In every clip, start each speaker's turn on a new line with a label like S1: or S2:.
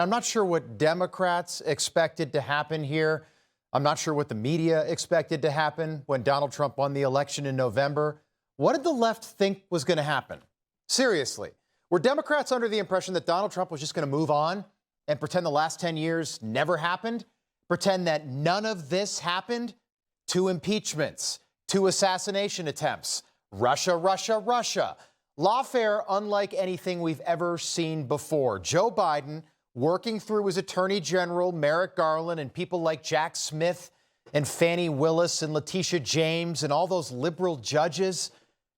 S1: I'm not sure what Democrats expected to happen here. I'm not sure what the media expected to happen when Donald Trump won the election in November. What did the left think was going to happen? Seriously, were Democrats under the impression that Donald Trump was just going to move on and pretend the last 10 years never happened? Pretend that none of this happened? 2 impeachments, 2 assassination attempts, Russia, Russia, Russia. Lawfare unlike anything we've ever seen before. Joe Biden working through his Attorney General, Merrick Garland, and people like Jack Smith and Fani Willis and Letitia James and all those liberal judges.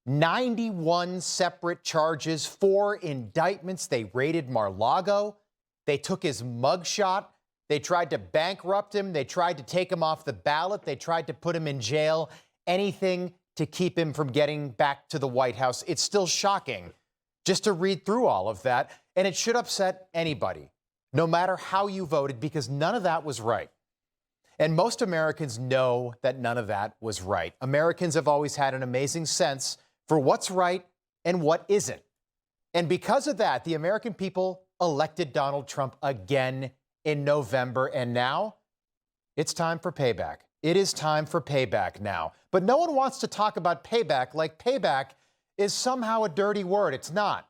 S1: 91 separate charges, 4 indictments. They raided Mar-a-Lago. They took his mugshot. They tried to bankrupt him. They tried to take him off the ballot. They tried to put him in jail. Anything to keep him from getting back to the White House. It's still shocking just to read through all of that. And it should upset anybody, no matter how you voted, because none of that was right. And most Americans know that none of that was right. Americans have always had an amazing sense for what's right and what isn't. And because of that, the American people elected Donald Trump again in November. And now it's time for payback. It is time for payback now. But no one wants to talk about payback like payback is somehow a dirty word. It's not.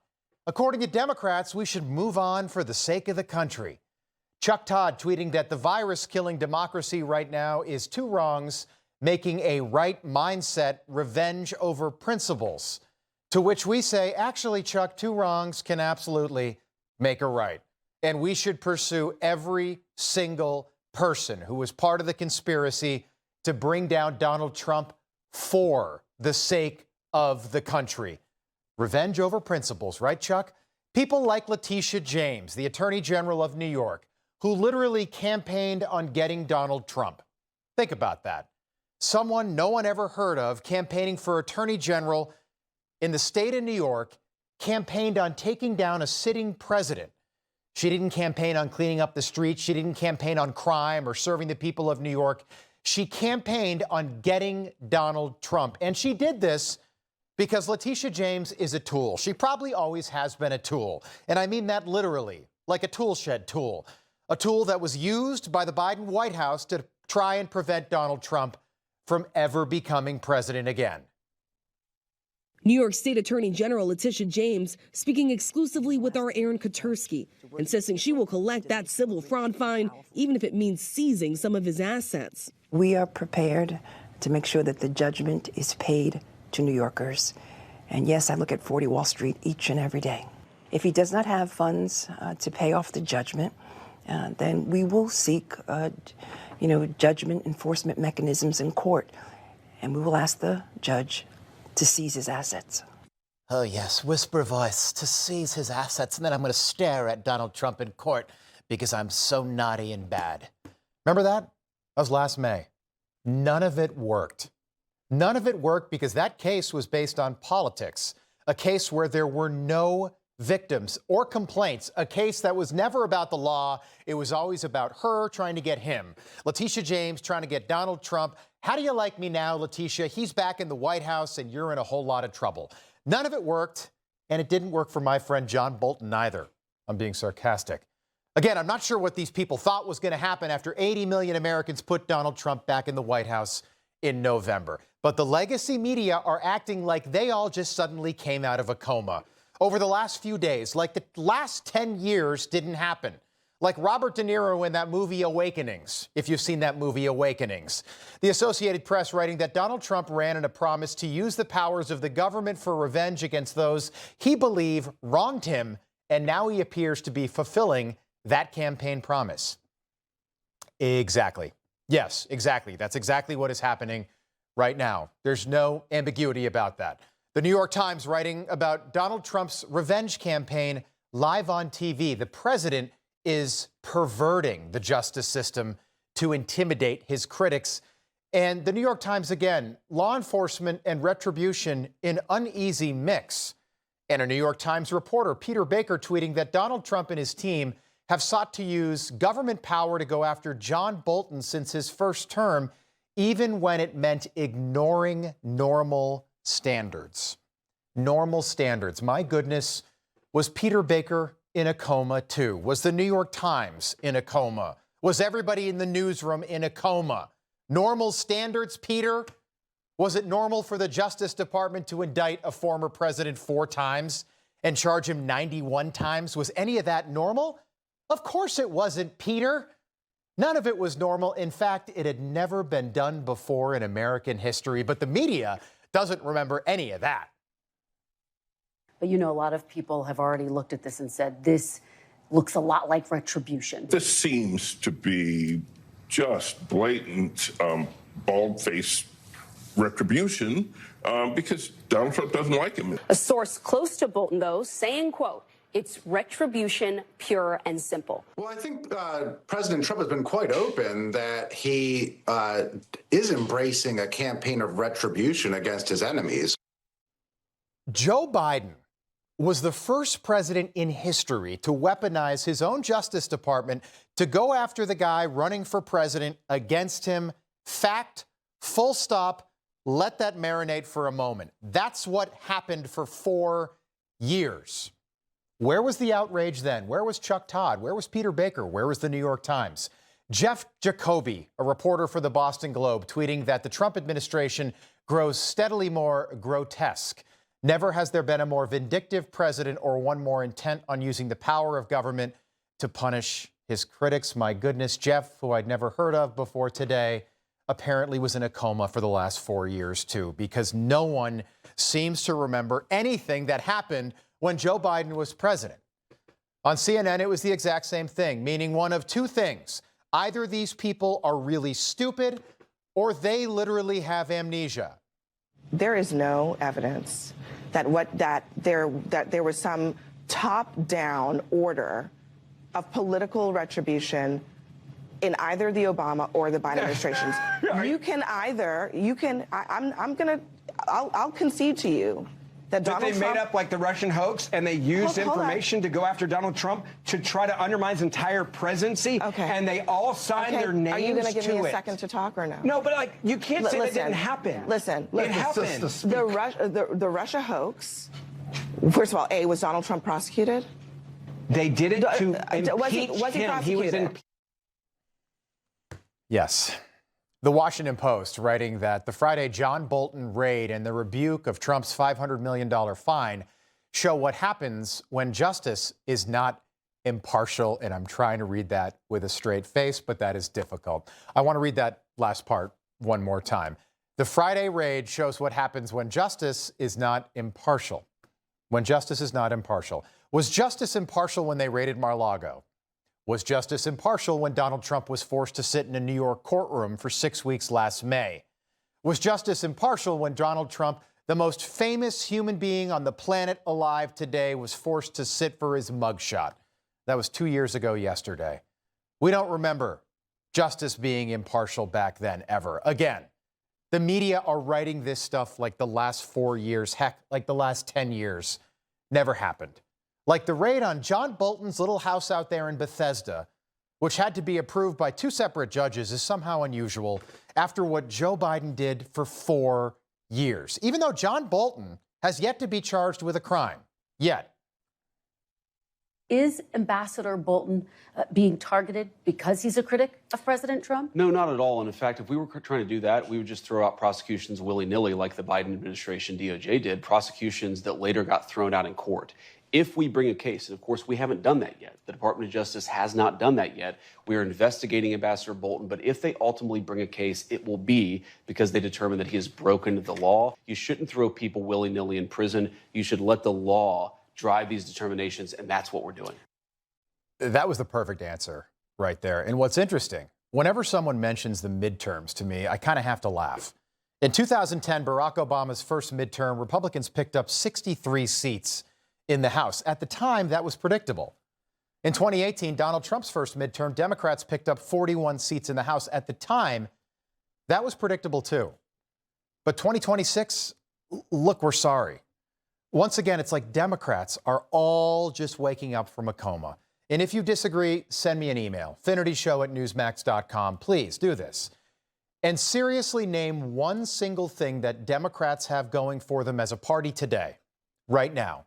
S1: According to Democrats, we should move on for the sake of the country. Chuck Todd tweeting that the virus killing democracy right now is 2 wrongs, making a right mindset revenge over principles. To which we say, actually, Chuck, 2 wrongs can absolutely make a right. And we should pursue every single person who was part of the conspiracy to bring down Donald Trump for the sake of the country. Revenge over principles, right, Chuck? People like Letitia James, the Attorney General of New York, who literally campaigned on getting Donald Trump. Think about that. Someone no one ever heard of campaigning for Attorney General in the state of New York, campaigned on taking down a sitting president. She didn't campaign on cleaning up the streets. She didn't campaign on crime or serving the people of New York. She campaigned on getting Donald Trump. And she did this because Letitia James is a tool. She probably always has been a tool. And I mean that literally, like a tool shed tool. A tool that was used by the Biden White House to try and prevent Donald Trump from ever becoming president again.
S2: New York State Attorney General Letitia James speaking exclusively with our Aaron Katersky, insisting she will collect that civil fraud fine, even if it means seizing some of his assets.
S3: We are prepared to make sure that the judgment is paid to New Yorkers. And yes, I look at 40 Wall Street each and every day. If he does not have funds to pay off the judgment, then we will seek, judgment enforcement mechanisms in court. And we will ask the judge to seize his assets.
S1: Oh, yes, whisper voice, to seize his assets. And then I'm going to stare at Donald Trump in court because I'm so naughty and bad. Remember that? That was last May. None of it worked. None of it worked because that case was based on politics, a case where there were no victims or complaints, a case that was never about the law. It was always about her trying to get him. Letitia James trying to get Donald Trump. How do you like me now, Letitia? He's back in the White House and you're in a whole lot of trouble. None of it worked, and it didn't work for my friend John Bolton either. I'm being sarcastic. Again, I'm not sure what these people thought was going to happen after 80 million Americans put Donald Trump back in the White House in November. But the legacy media are acting like they all just suddenly came out of a coma over the last few days, like the last 10 years didn't happen. Like Robert De Niro in that movie Awakenings, if you've seen that movie Awakenings. The Associated Press writing that Donald Trump ran in a promise to use the powers of the government for revenge against those he believed wronged him, and now he appears to be fulfilling that campaign promise. Exactly. Yes, exactly. That's exactly what is happening right now. There's no ambiguity about that. The New York Times writing about Donald Trump's revenge campaign live on TV. The president is perverting the justice system to intimidate his critics. And the New York Times again, law enforcement and retribution in uneasy mix. And a New York Times reporter, Peter Baker, tweeting that Donald Trump and his team have sought to use government power to go after John Bolton since his first term, even when it meant ignoring normal standards. Normal standards. My goodness, was Peter Baker in a coma too? Was the New York Times in a coma? Was everybody in the newsroom in a coma? Normal standards, Peter? Was it normal for the Justice Department to indict a former president 4 times and charge him 91 times? Was any of that normal? Of course it wasn't, Peter. None of it was normal. In fact, it had never been done before in American history, but the media doesn't remember any of that.
S4: But you know, a lot of people have already looked at this and said, this looks a lot like retribution.
S5: This seems to be just blatant, bald-faced retribution because Donald Trump doesn't like him.
S6: A source close to Bolton, though, saying, quote, "It's retribution, pure and simple."
S7: Well, I think President Trump has been quite open that he is embracing a campaign of retribution against his enemies.
S1: Joe Biden was the first president in history to weaponize his own Justice Department to go after the guy running for president against him. Fact, full stop. Let that marinate for a moment. That's what happened for 4 years. Where was the outrage then? Where was Chuck Todd? Where was Peter Baker? Where was the New York Times? Jeff Jacoby, a reporter for the Boston Globe, tweeting that the Trump administration grows steadily more grotesque. Never has there been a more vindictive president or one more intent on using the power of government to punish his critics. My goodness, Jeff, who I'd never heard of before today, apparently was in a coma for the last 4 years, too, because no one seems to remember anything that happened when Joe Biden was president. On CNN, it was the exact same thing, meaning one of 2 things. Either these people are really stupid or they literally have amnesia.
S8: There is no evidence that there was some top-down order of political retribution in either the Obama or the Biden administrations. I'll concede to you that Donald
S9: Trump... They made up like the Russian hoax, and they used information to go after Donald Trump to try to undermine his entire presidency. Okay. And they all signed their names to it.
S8: Are you going to give me a second to talk or no?
S9: No, but like, you can't say that didn't happen.
S8: Listen.
S9: It happened.
S8: The Russia hoax, first of all, was Donald Trump prosecuted?
S9: They did it to impeach
S8: was he
S9: him.
S8: prosecuted?
S9: He was in...
S1: Yes. The Washington Post writing that the Friday John Bolton raid and the rebuke of Trump's $500 million fine show what happens when justice is not impartial. And I'm trying to read that with a straight face, but that is difficult. I want to read that last part one more time. The Friday raid shows what happens when justice is not impartial. When justice is not impartial. Was justice impartial when they raided Mar-a-Lago? Was justice impartial when Donald Trump was forced to sit in a New York courtroom for 6 weeks last May? Was justice impartial when Donald Trump, the most famous human being on the planet alive today, was forced to sit for his mugshot? That was 2 years ago yesterday. We don't remember justice being impartial back then, ever. Again, the media are writing this stuff like the last 4 years, heck, like the last 10 years. Never happened. Like the raid on John Bolton's little house out there in Bethesda, which had to be approved by 2 separate judges, is somehow unusual after what Joe Biden did for 4 years, even though John Bolton has yet to be charged with a crime. Yet.
S4: Is Ambassador Bolton being targeted because he's a critic of President Trump?
S10: No, not at all. And in fact, if we were trying to do that, we would just throw out prosecutions willy-nilly like the Biden administration DOJ did, prosecutions that later got thrown out in court. If we bring a case, and of course we haven't done that yet, the Department of Justice has not done that yet, we are investigating Ambassador Bolton, but if they ultimately bring a case, it will be because they determine that he has broken the law. You shouldn't throw people willy-nilly in prison. You should let the law drive these determinations, and that's what we're doing.
S1: That was the perfect answer right there. And what's interesting, whenever someone mentions the midterms to me, I kind of have to laugh. In 2010, Barack Obama's first midterm, Republicans picked up 63 seats in the House. At the time, that was predictable. In 2018, Donald Trump's first midterm, Democrats picked up 41 seats in the House. At the time, that was predictable too. But 2026, look, we're sorry. Once again, it's like Democrats are all just waking up from a coma. And if you disagree, send me an email, finnertyshow@newsmax.com. Please do this. And seriously name one single thing that Democrats have going for them as a party today, right now.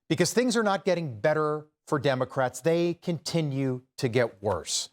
S1: Because things are not getting better for Democrats, they continue to get worse.